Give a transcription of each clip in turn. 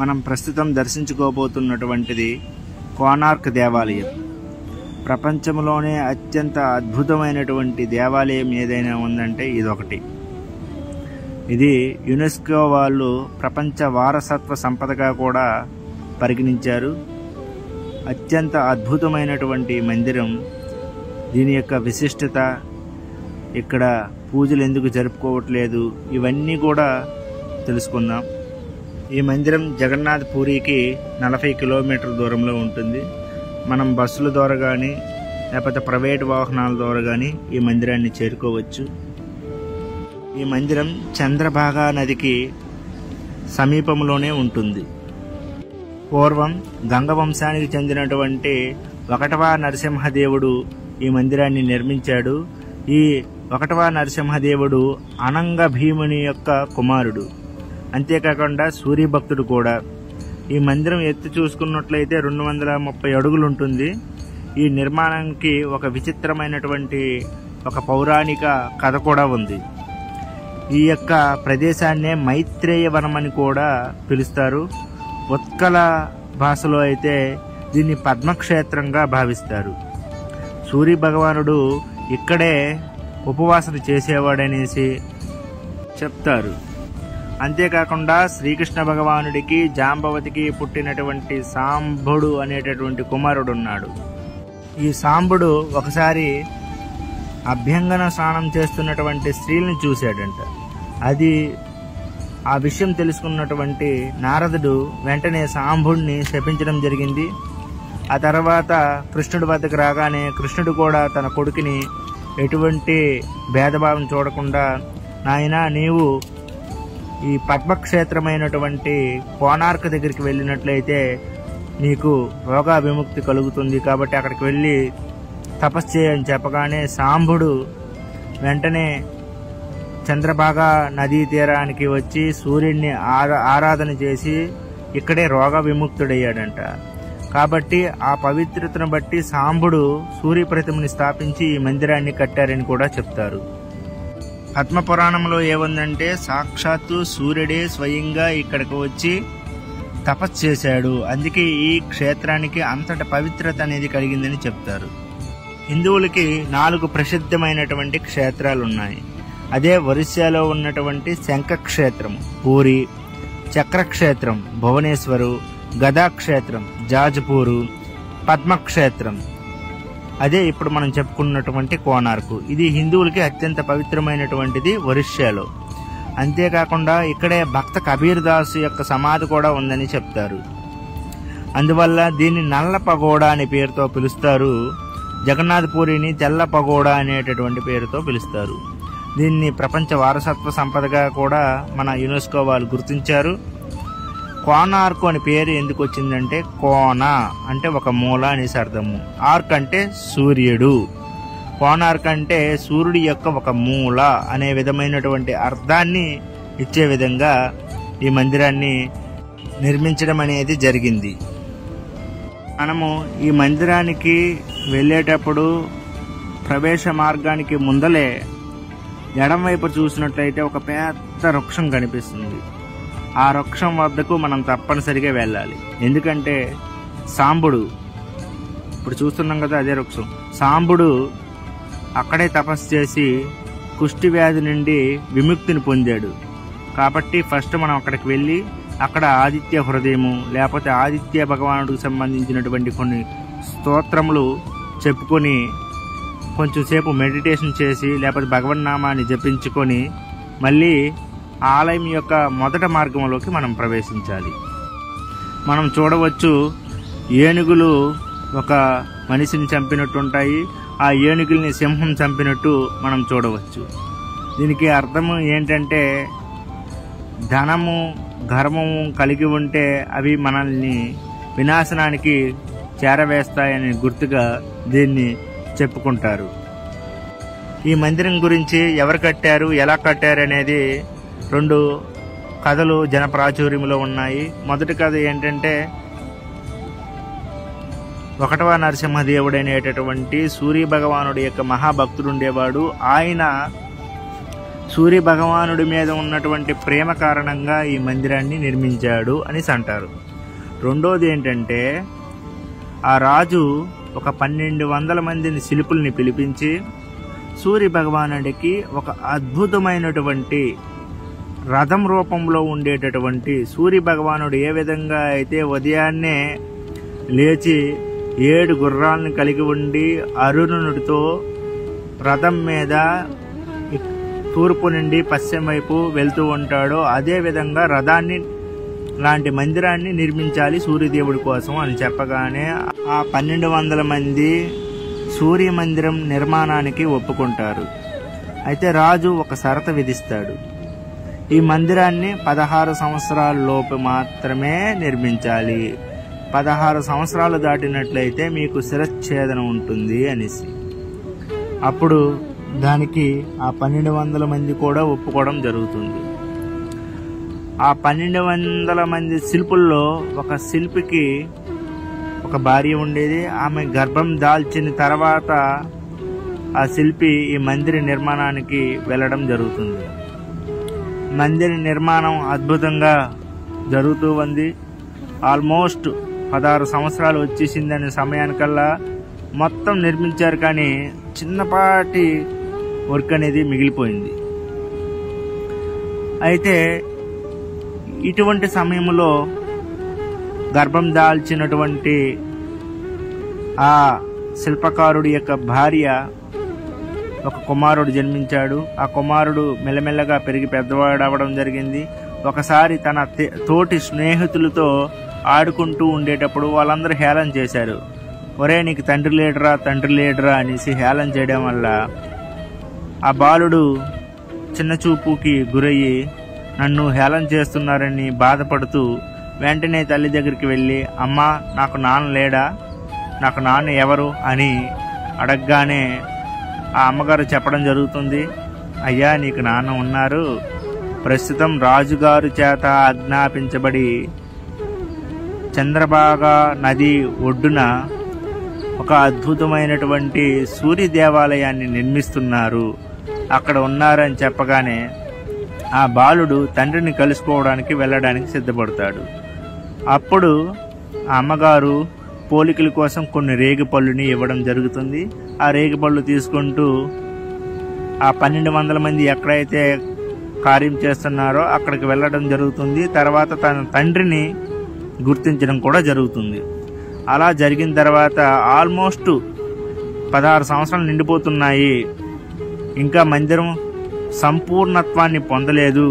మనం ప్రస్తుతం దర్శించుకోబోతున్నటువంటిది కోనార్క్ దేవాలయం. ప్రపంచంలోనే అత్యంత అద్భుతమైనటువంటి దేవాలయం ఏదైనా ఉందంటే ఇదొకటి. ఇది యునెస్కో వాళ్ళు ప్రపంచ వారసత్వ సంపదగా కూడా పరిగణించారు. అత్యంత అద్భుతమైనటువంటి మందిరం. దీని యొక్క విశిష్టత, ఇక్కడ పూజలు ఎందుకు జరుపుకోవట్లేదు, ఇవన్నీ కూడా తెలుసుకుందాం. ఈ మందిరం జగన్నాథ్ పూరికి 40 కిలోమీటర్ల దూరంలో ఉంటుంది. మనం బస్సుల ద్వారా కానీ లేకపోతే ప్రైవేట్ వాహనాల ద్వారా కానీ ఈ మందిరాన్ని చేరుకోవచ్చు. ఈ మందిరం చంద్రభాగా నదికి సమీపంలోనే ఉంటుంది. పూర్వం గంగ వంశానికి చెందినటువంటి 1వ నరసింహదేవుడు ఈ మందిరాన్ని నిర్మించాడు. ఈ 1వ నరసింహదేవుడు అనంగ భీముని యొక్క కుమారుడు. అంతేకాకుండా సూర్యభక్తుడు కూడా. ఈ మందిరం ఎత్తు చూసుకున్నట్లయితే 230 అడుగులు ఉంటుంది. ఈ నిర్మాణానికి ఒక విచిత్రమైనటువంటి ఒక పౌరాణిక కథ కూడా ఉంది. ఈ యొక్క ప్రదేశాన్నే మైత్రేయ వనం అని కూడా పిలుస్తారు. ఉత్కల భాషలో అయితే దీన్ని పద్మక్షేత్రంగా భావిస్తారు. సూర్య భగవానుడు ఇక్కడే ఉపవాసన చేసేవాడనేసి చెప్తారు. అంతేకాకుండా శ్రీకృష్ణ భగవానుడికి జాంబవతికి పుట్టినటువంటి సాంబుడు అనేటటువంటి కుమారుడు ఉన్నాడు. ఈ సాంబుడు ఒకసారి అభ్యంగన స్నానం చేస్తున్నటువంటి స్త్రీలను చూశాడంట. ఆ విషయం తెలుసుకున్నటువంటి నారదుడు వెంటనే సాంబుడిని శపించడం జరిగింది. ఆ తర్వాత కృష్ణుడి వద్దకు రాగానే కృష్ణుడు కూడా తన కొడుకుని ఎటువంటి భేదభావం చూడకుండా, నాయనా నీవు ఈ పద్మక్షేత్రమైనటువంటి కోనార్క్ దగ్గరికి వెళ్ళినట్లయితే నీకు రోగా విముక్తి కలుగుతుంది, కాబట్టి అక్కడికి వెళ్ళి తపస్సు చేయని చెప్పగానే సాంబుడు వెంటనే చంద్రభాగా నదీ తీరానికి వచ్చి సూర్యుడిని ఆరాధన చేసి ఇక్కడే రోగ విముక్తుడయ్యాడంట. కాబట్టి ఆ పవిత్రతను బట్టి సాంబుడు సూర్యప్రతిమని స్థాపించి ఈ మందిరాన్ని కట్టారని కూడా చెప్తారు. పద్మపురాణంలో ఏముందంటే సాక్షాత్తు సూర్యుడే స్వయంగా ఇక్కడికి వచ్చి తపస్సు చేశాడు. అందుకే ఈ క్షేత్రానికి అంతటి పవిత్రత అనేది కలిగిందని చెప్తారు. హిందువులకి 4 ప్రసిద్ధమైనటువంటి క్షేత్రాలు ఉన్నాయి. అదే ఒరిస్సాలో ఉన్నటువంటి శంఖక్షేత్రం పూరి, చక్రక్షేత్రం భువనేశ్వరు, గదాక్షేత్రం జాజ్పూరు, పద్మక్షేత్రం అదే ఇప్పుడు మనం చెప్పుకున్నటువంటి కోనార్కు. ఇది హిందువులకి అత్యంత పవిత్రమైనటువంటిది ఒరిస్సాలో. అంతేకాకుండా ఇక్కడే భక్త కబీర్ దాస్ యొక్క సమాధి కూడా ఉందని చెప్తారు. అందువల్ల దీన్ని నల్ల పగోడా అనే పేరుతో పిలుస్తారు. జగన్నాథ్ పూరిని తెల్ల పగోడా అనేటటువంటి పేరుతో పిలుస్తారు. దీన్ని ప్రపంచ వారసత్వ సంపదగా కూడా మన యునెస్కో వాళ్ళు గుర్తించారు. కోనార్క్ అని పేరు ఎందుకు వచ్చిందంటే కోన అంటే ఒక మూల అనేసి అర్థము, ఆర్క్ అంటే సూర్యుడు. కోనార్క్ అంటే సూర్యుడి యొక్క ఒక మూల అనే విధమైనటువంటి అర్థాన్ని ఇచ్చే విధంగా ఈ మందిరాన్ని నిర్మించడం అనేది జరిగింది. మనము ఈ మందిరానికి వెళ్ళేటప్పుడు ప్రవేశ మార్గానికి ముందలే ఎడమవైపు చూసినట్లయితే ఒక పెద్ద వృక్షం కనిపిస్తుంది. ఆ వృక్షం వద్దకు మనం తప్పనిసరిగా వెళ్ళాలి. ఎందుకంటే సాంబుడు, ఇప్పుడు చూస్తున్నాం కదా అదే వృక్షం, సాంబుడు అక్కడే తపస్సు చేసి కుష్టి వ్యాధి నుండి విముక్తిని పొందాడు. కాబట్టి ఫస్ట్ మనం అక్కడికి వెళ్ళి అక్కడ ఆదిత్య హృదయము లేకపోతే ఆదిత్య భగవానుడికి సంబంధించినటువంటి కొన్ని స్తోత్రములు చెప్పుకొని కొంచెం సేపు మెడిటేషన్ చేసి లేకపోతే భగవన్నామాన్ని జపించుకొని మళ్ళీ ఆలయం యొక్క మొదటి మార్గంలోకి మనం ప్రవేశించాలి. మనం చూడవచ్చు ఏనుగులు ఒక మనిషిని చంపినట్టు ఉంటాయి. ఆ ఏనుగుల్ని సింహం చంపినట్టు మనం చూడవచ్చు. దీనికి అర్థం ఏంటంటే ధనము ధర్మము కలిగి ఉంటే అవి మనల్ని వినాశనానికి చేరవేస్తాయని గుర్తుగా దీన్ని చెప్పుకుంటారు. ఈ మందిరం గురించి ఎవరు కట్టారు, ఎలా కట్టారు అనేది 2 కథలు జనప్రాచుర్యంలో ఉన్నాయి. మొదటి కథ ఏంటంటే 1వ నరసింహదేవుడు అనేటటువంటి సూర్య భగవానుడి యొక్క మహాభక్తుడు ఉండేవాడు. ఆయన సూర్య భగవానుడి మీద ఉన్నటువంటి ప్రేమ కారణంగా ఈ మందిరాన్ని నిర్మించాడు అనేసి అంటారు. రెండోది ఏంటంటే, ఆ రాజు ఒక 1200 మందిని శిల్పుల్ని పిలిపించి సూర్య భగవానుడికి ఒక అద్భుతమైనటువంటి రథం రూపంలో ఉండేటటువంటి సూర్య భగవానుడు ఏ విధంగా అయితే ఉదయాన్నే లేచి 7 గుర్రాలను కలిగి ఉండి అరుణుడితో రథం మీద తూర్పు నుండి పశ్చిమ వైపు వెళ్తూ ఉంటాడో, అదే విధంగా రథాన్ని లాంటి మందిరాన్ని నిర్మించాలి సూర్యదేవుడి కోసం అని చెప్పగానే ఆ 1200 మంది సూర్య మందిరం నిర్మాణానికి ఒప్పుకుంటారు. అయితే రాజు ఒక షరతు విధిస్తాడు. ఈ మందిరాన్ని 16 సంవత్సరాల లోపు మాత్రమే నిర్మించాలి, 16 సంవత్సరాలు దాటినట్లయితే మీకు శిరచ్ఛేదన ఉంటుంది అనేసి. అప్పుడు దానికి ఆ 1200 మంది కూడా ఒప్పుకోవడం జరుగుతుంది. ఆ 1200 మంది శిల్పుల్లో ఒక శిల్పికి ఒక భార్య ఉండేది. ఆమె గర్భం దాల్చిన తర్వాత ఆ శిల్పి ఈ మందిర నిర్మాణానికి వెళ్ళడం జరుగుతుంది. మందిర నిర్మాణం అద్భుతంగా జరుగుతూ ఉంది. ఆల్మోస్ట్ 16 సంవత్సరాలు వచ్చేసిందనే సమయానికల్లా మొత్తం నిర్మించారు, కానీ చిన్నపాటి వర్క్ అనేది మిగిలిపోయింది. అయితే ఇటువంటి సమయంలో గర్భం దాల్చినటువంటి ఆ శిల్పకారుడి యొక్క భార్య ఒక కుమారుడు జన్మించాడు. ఆ కుమారుడు మెల్లమెల్లగా పెరిగి పెద్దవాడు అవ్వడం జరిగింది. ఒకసారి తన తోటి స్నేహితులతో ఆడుకుంటూ ఉండేటప్పుడు వాళ్ళందరూ హేళన చేశారు. ఒరే, నీకు తండ్రి లేడరా అనేసి హేళన చేయడం వల్ల ఆ బాలుడు చిన్న చూపుకి గురయ్యి నన్ను హేళన చేస్తున్నారని బాధపడుతూ వెంటనే తల్లి దగ్గరికి వెళ్ళి, అమ్మా, నాకు నాన్న లేడా, నాకు నాన్న ఎవరు అని అడగగానే ఆ అమ్మగారు చెప్పడం జరుగుతుంది. అయ్యా, నీకు నాన్న ఉన్నారు. ప్రస్తుతం రాజుగారు చేత ఆజ్ఞాపించబడి చంద్రభాగా నది ఒడ్డున ఒక అద్భుతమైనటువంటి సూర్య దేవాలయాన్ని నిర్మిస్తున్నారు, అక్కడ ఉన్నారని చెప్పగానే ఆ బాలుడు తండ్రిని కలుసుకోవడానికి వెళ్ళడానికి సిద్ధపడతాడు. అప్పుడు ఆ అమ్మగారు పోలికల కోసం కొన్ని రేగిపళ్ళుని ఇవ్వడం జరుగుతుంది. ఆ రేగిపళ్ళు తీసుకుంటూ ఆ 1200 మంది ఎక్కడైతే కార్యం చేస్తున్నారో అక్కడికి వెళ్ళడం జరుగుతుంది. తర్వాత తన తండ్రిని గుర్తించడం కూడా జరుగుతుంది. అలా జరిగిన తర్వాత ఆల్మోస్ట్ 16 సంవత్సరాలు నిండిపోతున్నాయి, ఇంకా మందిరం సంపూర్ణత్వాన్ని పొందలేదు,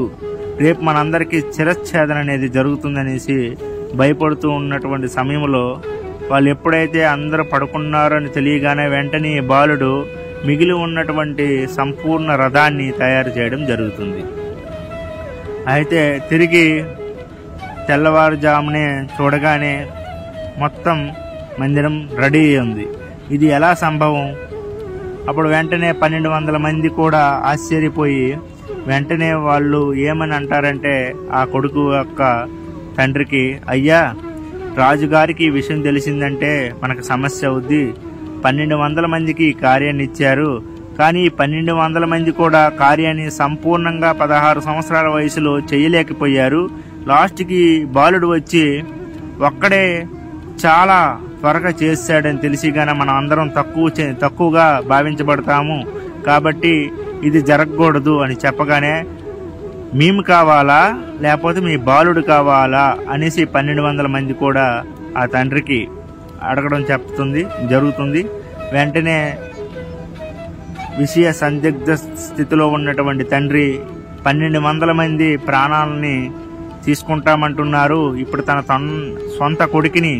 రేపు మనందరికీ శిరచ్ఛేదన అనేది జరుగుతుందనేసి భయపడుతూ ఉన్నటువంటి సమయంలో వాళ్ళు ఎప్పుడైతే అందరూ పడుకున్నారో అని తెలియగానే వెంటనే బాలుడు మిగిలి ఉన్నటువంటి సంపూర్ణ రథాన్ని తయారు చేయడం జరుగుతుంది. అయితే తిరిగి తెల్లవారుజామునే చూడగానే మొత్తం మందిరం రెడీ ఉంది. ఇది ఎలా సంభవం? అప్పుడు వెంటనే 1200 మంది కూడా ఆశ్చర్యపోయి వెంటనే వాళ్ళు ఏమని అంటారంటే, ఆ కొడుకు యొక్క తండ్రికి, అయ్యా, రాజుగారికి ఈ విషయం తెలిసిందంటే మనకు సమస్య అవుద్ది. 1200 మందికి ఈ కార్యాన్ని ఇచ్చారు, కానీ 1200 మంది కూడా కార్యాన్ని సంపూర్ణంగా 16 సంవత్సరాల వయసులో చేయలేకపోయారు. లాస్ట్కి బాలుడు వచ్చి ఒక్కడే చాలా త్వరగా చేశాడని తెలిసిగానే మనం అందరం తక్కువగా భావించబడతాము, కాబట్టి ఇది జరగకూడదు అని చెప్పగానే, మేము కావాలా లేకపోతే మీ బాలుడు కావాలా అనేసి 1200 మంది కూడా ఆ తండ్రికి అడగడం జరుగుతుంది. వెంటనే విషయ సందిగ్ధ స్థితిలో ఉన్నటువంటి తండ్రి 1200 మంది ప్రాణాలని తీసుకుంటామంటున్నారు, ఇప్పుడు తన సొంత కొడుకుని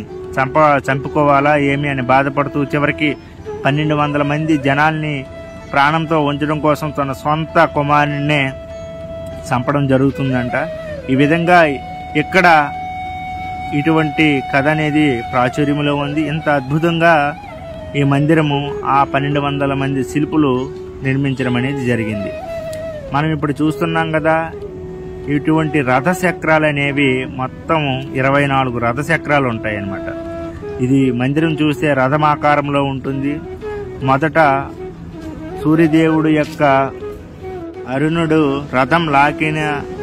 చంపుకోవాలా ఏమి అని బాధపడుతూ చివరికి 1200 మంది జనాల్ని ప్రాణంతో ఉంచడం కోసం తన సొంత కుమారుడినే చంపడం జరుగుతుందంట. ఈ విధంగా ఇక్కడ ఇటువంటి కథ అనేది ప్రాచుర్యంలో ఉంది. ఇంత అద్భుతంగా ఈ మందిరము ఆ 1200 మంది శిల్పులు నిర్మించడం అనేది జరిగింది. మనం ఇప్పుడు చూస్తున్నాం కదా, ఇటువంటి రథచక్రాలు అనేవి మొత్తం 24 రథచక్రాలు ఉంటాయి అన్నమాట. ఇది మందిరం చూస్తే రథమాకారంలో ఉంటుంది. మొదట సూర్యదేవుడు యొక్క అరుణుడు రథం లాకిన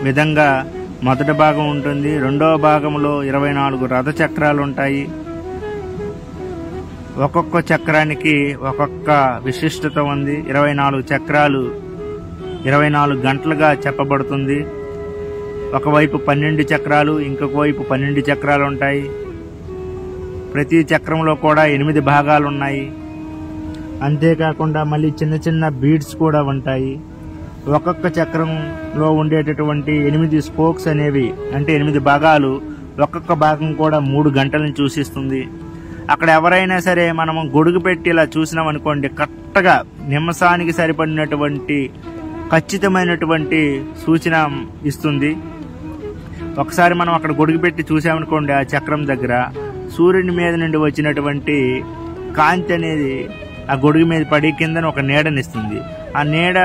విధంగా మొదటి భాగం ఉంటుంది. రెండవ భాగంలో 24 రథ చక్రాలు ఉంటాయి. ఒక్కొక్క చక్రానికి ఒక్కొక్క విశిష్టత ఉంది. 24 చక్రాలు 24 గంటలుగా చెప్పబడుతుంది. ఒకవైపు 12 చక్రాలు, ఇంకొక వైపు 12 చక్రాలు ఉంటాయి. ప్రతి చక్రంలో కూడా 8 భాగాలు ఉన్నాయి. అంతేకాకుండా మళ్ళీ చిన్న చిన్న బీడ్స్ కూడా ఉంటాయి. ఒక్కొక్క చక్రంలో ఉండేటటువంటి 8 స్పోక్స్ అనేవి, అంటే 8 భాగాలు, ఒక్కొక్క భాగం కూడా 3 గంటలను సూచిస్తుంది. అక్కడ ఎవరైనా సరే మనము గొడుగు పెట్టి ఇలా చూసినాం అనుకోండి, కరెక్ట్గా నిమిషానికి సరిపడినటువంటి ఖచ్చితమైనటువంటి సూచన ఇస్తుంది. ఒకసారి మనం అక్కడ గొడుగు పెట్టి చూసామనుకోండి, ఆ చక్రం దగ్గర సూర్యుని మీద నుండి వచ్చినటువంటి కాంతి అనేది ఆ గొడుగు మీద పడి కింద ఒక నీడనిస్తుంది. ఆ నీడ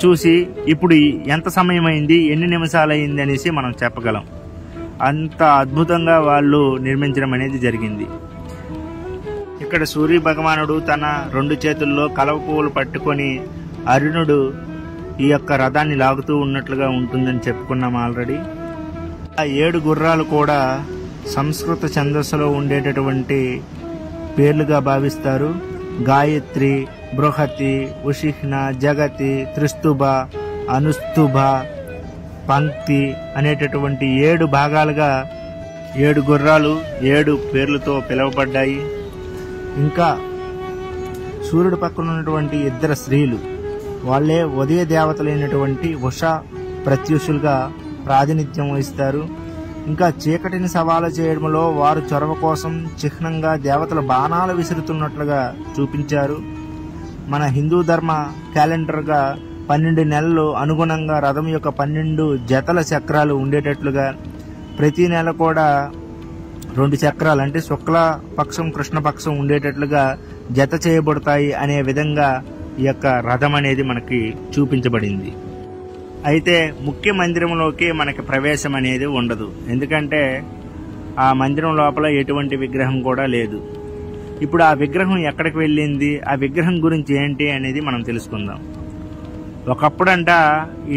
చూసి ఇప్పుడు ఎంత సమయం అయింది, ఎన్ని నిమిషాలు అయింది అనేసి మనం చెప్పగలం. అంత అద్భుతంగా వాళ్ళు నిర్మించడం అనేది జరిగింది. ఇక్కడ సూర్య భగవానుడు తన 2 చేతుల్లో కలవ పువ్వులు పట్టుకొని అరుణుడు ఈ యొక్క రథాన్ని లాగుతూ ఉన్నట్లుగా ఉంటుందని చెప్పుకున్నాం ఆల్రెడీ. ఆ 7 గుర్రాలు కూడా సంస్కృత ఛందస్సులో ఉండేటటువంటి పేర్లుగా భావిస్తారు. గాయత్రి, బృహతి, ఉషిహ్న, జగతి, త్రిస్తుభ, అనుస్తుభ, పంక్తి అనేటటువంటి 7 భాగాలుగా 7 గుర్రాలు 7 పేర్లతో పిలువబడ్డాయి. ఇంకా సూర్యుడి పక్కన ఉన్నటువంటి 2 స్త్రీలు, వాళ్లే ఉదయ దేవతలైనటువంటి ఉష ప్రత్యూషులుగా ప్రాతినిధ్యం వహిస్తారు. ఇంకా చీకటిని సవాలు చేయడంలో వారు చొరవ కోసం చిహ్నంగా దేవతల బాణాలు విసురుతున్నట్లుగా చూపించారు. మన హిందూ ధర్మ క్యాలెండర్గా 12 నెలలు అనుగుణంగా రథం యొక్క 12 జతల చక్రాలు ఉండేటట్లుగా, ప్రతి నెల కూడా 2 చక్రాలు అంటే శుక్ల పక్షం కృష్ణపక్షం ఉండేటట్లుగా జత చేయబడతాయి అనే విధంగా ఈ యొక్క రథం అనేది మనకి చూపించబడింది. అయితే ముఖ్య మందిరంలోకి మనకి ప్రవేశం అనేది ఉండదు. ఎందుకంటే ఆ మందిరం లోపల ఎటువంటి విగ్రహం కూడా లేదు. ఇప్పుడు ఆ విగ్రహం ఎక్కడికి వెళ్ళింది, ఆ విగ్రహం గురించి ఏంటి అనేది మనం తెలుసుకుందాం. ఒకప్పుడంట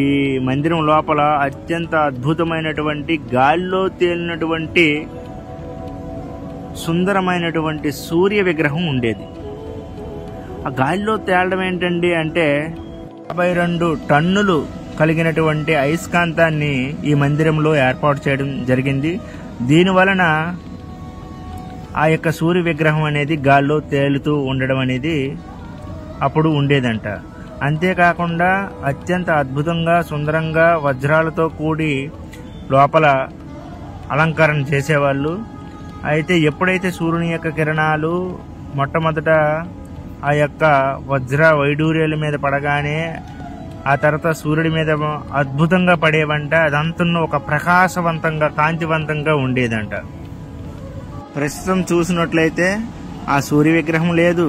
ఈ మందిరం లోపల అత్యంత అద్భుతమైనటువంటి గాలిలో తేలినటువంటి సుందరమైనటువంటి సూర్య విగ్రహం ఉండేది. ఆ గాలిలో తేలడం ఏంటండి అంటే 52 టన్నులు కలిగినటువంటి అయస్కాంతాన్ని ఈ మందిరంలో ఏర్పాటు చేయడం జరిగింది. దీని వలన ఆ యొక్క సూర్య విగ్రహం అనేది గాల్లో తేలుతూ ఉండడం అనేది అప్పుడు ఉండేదంట. అంతేకాకుండా అత్యంత అద్భుతంగా సుందరంగా వజ్రాలతో కూడి లోపల అలంకరణ చేసేవాళ్ళు. అయితే ఎప్పుడైతే సూర్యుని యొక్క కిరణాలు మొట్టమొదట ఆ యొక్క వజ్ర వైడూర్యాల మీద పడగానే ఆ తర్వాత సూర్యుడి మీద అద్భుతంగా పడేవంట. అదంతా ఒక ప్రకాశవంతంగా కాంతివంతంగా ఉండేదంట. ప్రస్తుతం చూసినట్లయితే ఆ సూర్య విగ్రహం లేదు,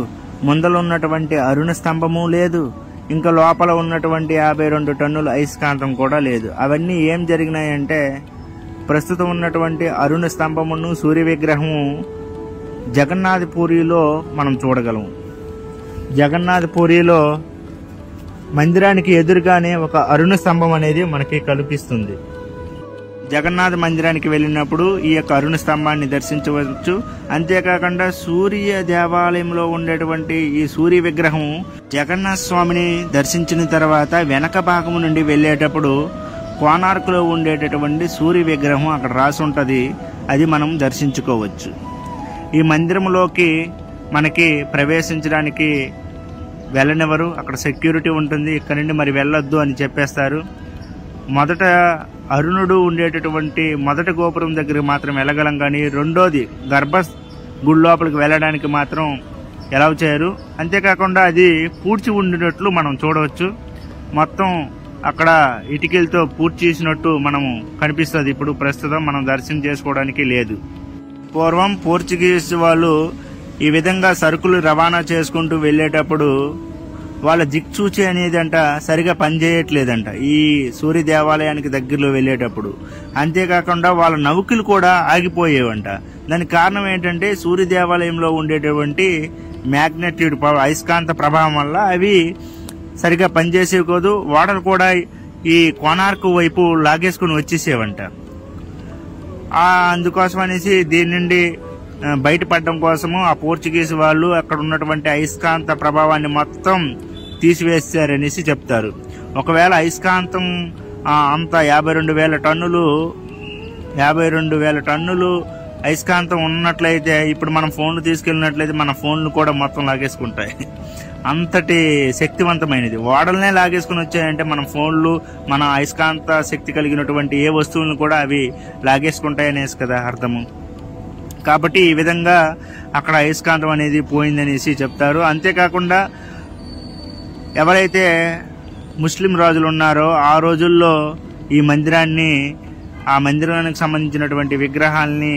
ముందల ఉన్నటువంటి అరుణ స్తంభము లేదు, ఇంకా లోపల ఉన్నటువంటి 52 టన్నుల అయస్కాంతం కూడా లేదు. అవన్నీ ఏం జరిగినాయంటే ప్రస్తుతం ఉన్నటువంటి అరుణ స్తంభమును సూర్య విగ్రహము జగన్నాథ్ పూరిలో మనం చూడగలము. జగన్నాథ్ పూరిలో మందిరానికి ఎదురుగానే ఒక అరుణ స్తంభం అనేది మనకి కనిపిస్తుంది. జగన్నాథ మందిరానికి వెళ్ళినప్పుడు ఈ యొక్క అరుణ స్తంభాన్ని దర్శించవచ్చు. అంతేకాకుండా సూర్య దేవాలయంలో ఉండేటువంటి ఈ సూర్య విగ్రహం జగన్నాథ స్వామిని దర్శించిన తర్వాత వెనక భాగం నుండి వెళ్ళేటప్పుడు కోనార్కులో ఉండేటటువంటి సూర్య విగ్రహం అక్కడ రాసి ఉంటుంది. అది మనం దర్శించుకోవచ్చు. ఈ మందిరంలోకి మనకి ప్రవేశించడానికి వెళ్ళనివ్వరు, అక్కడ సెక్యూరిటీ ఉంటుంది. ఇక్కడ నుండి మరి వెళ్ళొద్దు అని చెప్పేస్తారు. మొదట అరుణుడు ఉండేటటువంటి మొదటి గోపురం దగ్గరికి మాత్రం వెళ్ళగలం, కానీ రెండోది గర్భ గుడి లోపలికి వెళ్ళడానికి మాత్రం ఎలా చేయరు. అంతేకాకుండా అది పూడ్చి ఉండినట్లు మనం చూడవచ్చు. మొత్తం అక్కడ ఇటుకలతో పూర్తి చేసినట్టు మనము కనిపిస్తుంది. ఇప్పుడు ప్రస్తుతం మనం దర్శనం చేసుకోవడానికి లేదు. పూర్వం పోర్చుగీస్ వాళ్ళు ఈ విధంగా సరుకులు రవాణా చేసుకుంటూ వెళ్ళేటప్పుడు వాళ్ళ దిక్సూచి అనేది అంట సరిగా పనిచేయట్లేదంట ఈ సూర్య దేవాలయానికి దగ్గరలో వెళ్ళేటప్పుడు. అంతేకాకుండా వాళ్ళ నౌకలు కూడా ఆగిపోయేవంట. దానికి కారణం ఏంటంటే సూర్య దేవాలయంలో ఉండేటువంటి మ్యాగ్నెట్యూడ్ అయస్కాంత ప్రభావం వల్ల అవి సరిగా పనిచేసేవి ఓడలు కూడా ఈ కోనార్క్ వైపు లాగేసుకుని వచ్చేసేవంట. అందుకోసం అనేసి దీని నుండి బయటపడడం కోసము ఆ పోర్చుగీస్ వాళ్ళు అక్కడ ఉన్నటువంటి అయస్కాంత ప్రభావాన్ని మొత్తం తీసివేస్తారనేసి చెప్తారు. ఒకవేళ అయస్కాంతం అంత 52,000 టన్నులు అయస్కాంతం ఉన్నట్లయితే ఇప్పుడు మనం ఫోన్లు తీసుకెళ్ళినట్లయితే మన ఫోన్లు కూడా మొత్తం లాగేసుకుంటాయి. అంతటి శక్తివంతమైనది. ఓడలనే లాగేసుకుని వచ్చాయంటే మన ఫోన్లు, మన అయస్కాంత శక్తి కలిగినటువంటి ఏ వస్తువులను కూడా అవి లాగేసుకుంటాయనేసి కదా అర్థము. కాబట్టి ఈ విధంగా అక్కడ అయస్కాంతం అనేది పోయిందనేసి చెప్తారు. అంతేకాకుండా ఎవరైతే ముస్లిం రాజులు ఉన్నారో ఆ రోజుల్లో ఈ మందిరాన్ని, ఆ మందిరానికి సంబంధించినటువంటి విగ్రహాలని,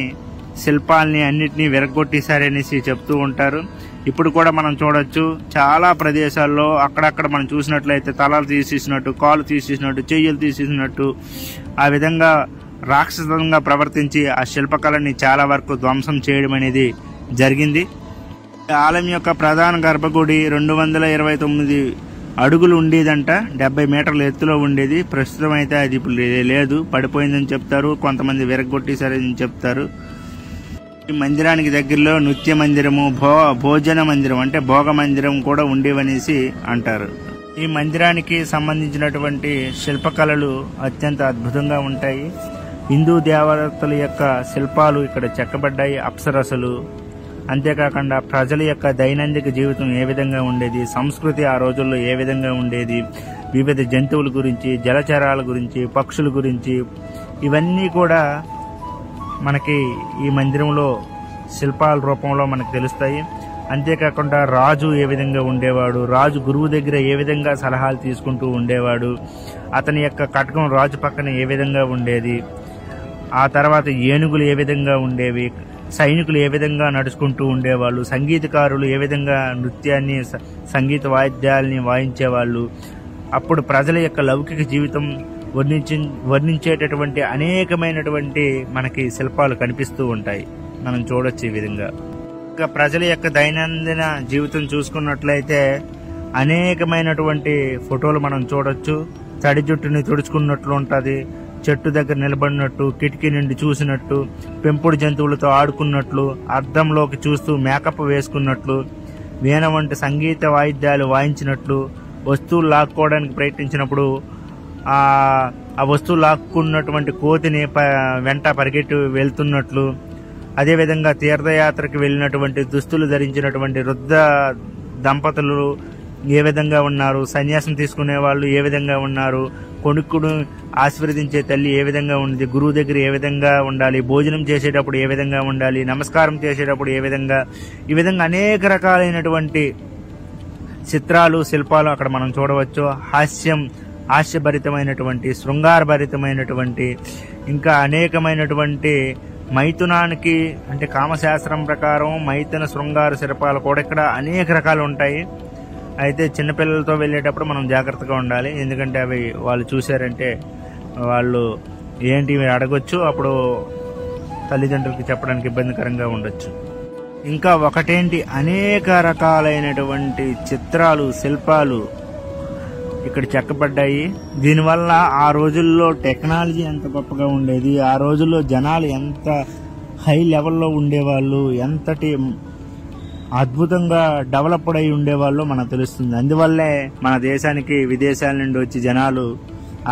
శిల్పాలని అన్నిటినీ విరగొట్టేశారనేసి చెప్తూ ఉంటారు. ఇప్పుడు కూడా మనం చూడొచ్చు చాలా ప్రదేశాల్లో అక్కడక్కడ మనం చూసినట్లయితే తలలు తీసేసినట్టు, కాళ్ళు తీసేసినట్టు, చెయ్యలు తీసేసినట్టు ఆ విధంగా రాక్షసంగా ప్రవర్తించి ఆ శిల్పకళని చాలా వరకు ధ్వంసం చేయడం అనేది జరిగింది. ఆలయం యొక్క ప్రధాన గర్భగుడి 229 అడుగులు ఉండేదంట. 70 మీటర్ల ఎత్తులో ఉండేది. ప్రస్తుతం అయితే అది ఇప్పుడు లేదు, పడిపోయిందని చెప్తారు. కొంతమంది విరగొట్టేశారని చెప్తారు. ఈ మందిరానికి దగ్గరలో నృత్య మందిరము, భోజన మందిరం అంటే భోగ మందిరం కూడా ఉండేవనేసి అంటారు. ఈ మందిరానికి సంబంధించినటువంటి శిల్పకళలు అత్యంత అద్భుతంగా ఉంటాయి. హిందూ దేవతల యొక్క శిల్పాలు ఇక్కడ చెక్కబడ్డాయి, అప్సరసలు. అంతేకాకుండా ప్రజల యొక్క దైనందిక జీవితం ఏ విధంగా ఉండేది, సంస్కృతి ఆ రోజుల్లో ఏ విధంగా ఉండేది, వివిధ జంతువుల గురించి, జలచరాల గురించి, పక్షుల గురించి ఇవన్నీ కూడా మనకి ఈ మందిరంలో శిల్పాల రూపంలో మనకు తెలుస్తాయి. అంతేకాకుండా రాజు ఏ విధంగా ఉండేవాడు, రాజు గురువు దగ్గర ఏ విధంగా సలహాలు తీసుకుంటూ ఉండేవాడు, అతని యొక్క కటకం రాజు పక్కన ఏ విధంగా ఉండేది, ఆ తర్వాత ఏనుగులు ఏ విధంగా ఉండేవి, సైనికులు ఏ విధంగా నడుచుకుంటూ ఉండేవాళ్ళు, సంగీతకారులు ఏ విధంగా నృత్యాన్ని, సంగీత వాయిద్యాలని వాయించేవాళ్ళు, అప్పుడు ప్రజల యొక్క లౌకిక జీవితం వర్ణించేటటువంటి అనేకమైనటువంటి మనకి శిల్పాలు కనిపిస్తూ ఉంటాయి. మనం చూడొచ్చు ఈ విధంగా. ఇంకా ప్రజల యొక్క దైనందిన జీవితం చూసుకున్నట్లయితే అనేకమైనటువంటి ఫోటోలు మనం చూడొచ్చు. తడి జుట్టుని తుడుచుకున్నట్లు ఉంటుంది, చెట్టు దగ్గర నిలబడినట్టు, కిటికీ నుండి చూసినట్టు, పెంపుడు జంతువులతో ఆడుకున్నట్లు, అద్దంలోకి చూస్తూ మేకప్ వేసుకున్నట్లు, వీణ వంటి సంగీత వాయిద్యాలు వాయించినట్లు, వస్తువులు లాక్కోవడానికి ప్రయత్నించినప్పుడు ఆ వస్తువు లాక్కున్నటువంటి కోతిని వెంట పరిగెట్టి వెళ్తున్నట్లు, అదేవిధంగా తీర్థయాత్రకు వెళ్ళినటువంటి దుస్తులు ధరించినటువంటి వృద్ధ దంపతులు ఏ విధంగా ఉన్నారు, సన్యాసం తీసుకునే వాళ్ళు ఏ విధంగా ఉన్నారు, కొడుకును ఆశీర్వదించే తల్లి ఏ విధంగా ఉంది, గురువు దగ్గర ఏ విధంగా ఉండాలి, భోజనం చేసేటప్పుడు ఏ విధంగా ఉండాలి, నమస్కారం చేసేటప్పుడు ఏ విధంగా, ఈ విధంగా అనేక రకాలైనటువంటి చిత్రాలు, శిల్పాలు అక్కడ మనం చూడవచ్చు. హాస్యభరితమైనటువంటి, శృంగారభరితమైనటువంటి, ఇంకా అనేకమైనటువంటి మైథునానికి అంటే కామశాస్త్రం ప్రకారం మైథున శృంగార శిల్పాలు కూడా ఇక్కడ అనేక రకాలు ఉంటాయి. అయితే చిన్నపిల్లలతో వెళ్ళేటప్పుడు మనం జాగ్రత్తగా ఉండాలి. ఎందుకంటే అవి వాళ్ళు చూశారంటే వాళ్ళు ఏంటి అడగొచ్చు, అప్పుడు తల్లిదండ్రులకి చెప్పడానికి ఇబ్బందికరంగా ఉండొచ్చు. ఇంకా ఒకటేంటి, అనేక రకాలైనటువంటి చిత్రాలు, శిల్పాలు ఇక్కడ చెక్కబడ్డాయి. దీనివల్ల ఆ రోజుల్లో టెక్నాలజీ ఎంత గొప్పగా ఉండేది, ఆ రోజుల్లో జనాలు ఎంత హై లెవెల్లో ఉండేవాళ్ళు, ఎంతటి అద్భుతంగా డెవలప్డ్ అయి ఉండేవాళ్ళు మనకు తెలుస్తుంది. అందువల్లే మన దేశానికి విదేశాల నుండి వచ్చి జనాలు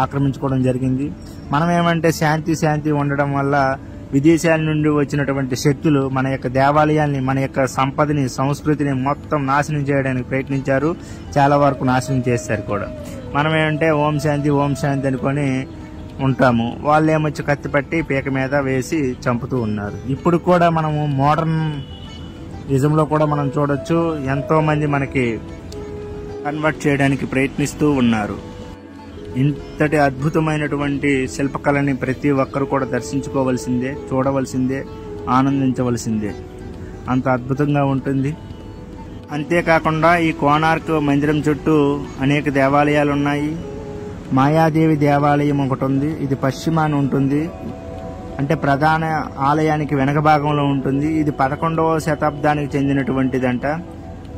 ఆక్రమించుకోవడం జరిగింది. మనం ఏమంటే శాంతి ఉండడం వల్ల విదేశాల నుండి వచ్చినటువంటి శక్తులు మన యొక్క దేవాలయాల్ని, మన యొక్క సంపదని, సంస్కృతిని మొత్తం నాశనం చేయడానికి ప్రయత్నించారు. చాలా వరకు నాశనం చేశారు కూడా. మనం ఏమంటే ఓం శాంతి అనుకొని ఉంటాము. వాళ్ళు ఏమొచ్చి కత్తి పట్టి పీక మీద వేసి చంపుతూ ఉన్నారు. ఇప్పుడు కూడా మనము మోడర్న్ నిజంలో కూడా మనం చూడొచ్చు, ఎంతో మంది మనకి కన్వర్ట్ చేయడానికి ప్రయత్నిస్తూ ఉన్నారు. ఇంతటి అద్భుతమైనటువంటి శిల్పకళని ప్రతి ఒక్కరు కూడా దర్శించుకోవాల్సిందే, చూడవలసిందే, ఆనందించవలసిందే. అంత అద్భుతంగా ఉంటుంది. అంతేకాకుండా ఈ కోనార్క్ మందిరం చుట్టూ అనేక దేవాలయాలు ఉన్నాయి. మాయాదేవి దేవాలయం ఒకటి ఉంది. ఇది పశ్చిమాన ఉంటుంది, అంటే ప్రధాన ఆలయానికి వెనక భాగంలో ఉంటుంది. ఇది 11వ శతాబ్దానికి చెందినటువంటిదంట.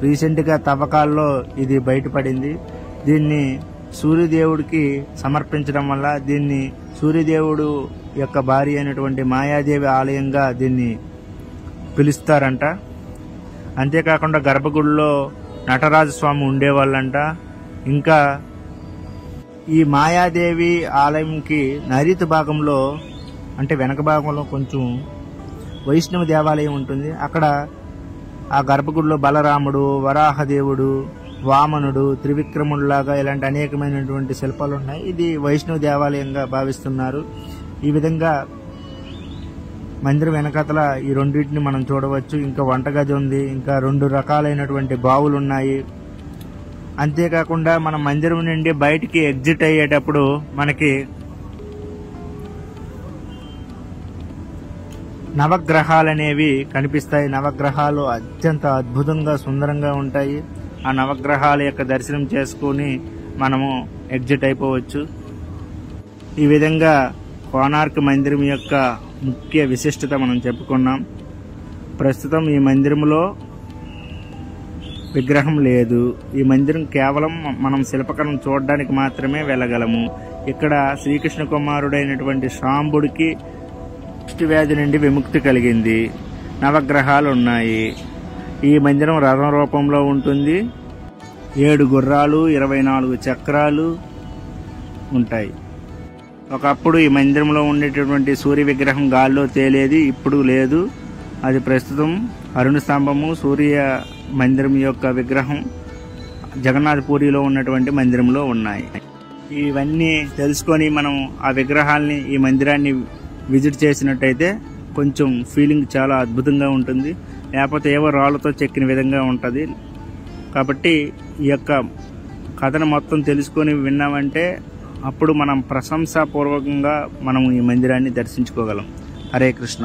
రీసెంట్గా తవ్వకాల్లో ఇది బయటపడింది. దీన్ని సూర్యదేవుడికి సమర్పించడం వల్ల దీన్ని సూర్యదేవుడు యొక్క భార్య అయినటువంటి మాయాదేవి ఆలయంగా దీన్ని పిలుస్తారంట. అంతేకాకుండా గర్భగుడిలో నటరాజస్వామి ఉండేవాళ్ళంట. ఇంకా ఈ మాయాదేవి ఆలయంకి నైరుతి భాగంలో అంటే వెనక భాగంలో కొంచెం వైష్ణవ దేవాలయం ఉంటుంది. అక్కడ ఆ గర్భగుడిలో బలరాముడు, వరాహదేవుడు, వామనుడు, త్రివిక్రముడిలాగా ఇలాంటి అనేకమైనటువంటి శిల్పాలు ఉన్నాయి. ఇది వైష్ణవ దేవాలయంగా భావిస్తున్నారు. ఈ విధంగా మందిరం వెనకతల ఈ రెండింటిని మనం చూడవచ్చు. ఇంకా వంటగది ఉంది, ఇంకా 2 రకాలైనటువంటి బావులు ఉన్నాయి. అంతేకాకుండా మనం మందిరం నుండి బయటికి ఎగ్జిట్ అయ్యేటప్పుడు మనకి నవగ్రహాలు అనేవి కనిపిస్తాయి. నవగ్రహాలు అత్యంత అద్భుతంగా సుందరంగా ఉంటాయి. ఆ నవగ్రహాల యొక్క దర్శనం చేసుకుని మనము ఎగ్జిట్ అయిపోవచ్చు. ఈ విధంగా కోణార్క్ మందిరం యొక్క ముఖ్య విశిష్టత మనం చెప్పుకున్నాం. ప్రస్తుతం ఈ మందిరంలో విగ్రహం లేదు. ఈ మందిరం కేవలం మనం శిల్పకళను చూడడానికి మాత్రమే వెళ్ళగలము. ఇక్కడ శ్రీకృష్ణ కుమారుడైనటువంటి శాంబుడికి వ్యాధి నుండి విముక్తి కలిగింది. నవగ్రహాలు ఉన్నాయి. ఈ మందిరం రథం రూపంలో ఉంటుంది. 7 గుర్రాలు, 24 చక్రాలు ఉంటాయి. ఒకప్పుడు ఈ మందిరంలో ఉండేటటువంటి సూర్య విగ్రహం గాల్లో తేలేది, ఇప్పుడు లేదు. అది ప్రస్తుతం అరుణ స్తంభము, సూర్య మందిరం యొక్క విగ్రహం జగన్నాథపూరిలో ఉన్నటువంటి మందిరంలో ఉన్నాయి. ఇవన్నీ తెలుసుకొని మనం ఆ విగ్రహాల్ని, ఈ మందిరాన్ని విజిట్ చేసినట్టయితే కొంచెం ఫీలింగ్ చాలా అద్భుతంగా ఉంటుంది. లేకపోతే ఏవో రాళ్లతో చెక్కిన విధంగా ఉంటుంది. కాబట్టి ఈ యొక్క కథను మొత్తం తెలుసుకొని విన్నామంటే అప్పుడు మనం ప్రశంసాపూర్వకంగా మనం ఈ మందిరాన్ని దర్శించుకోగలం. హరే కృష్ణ.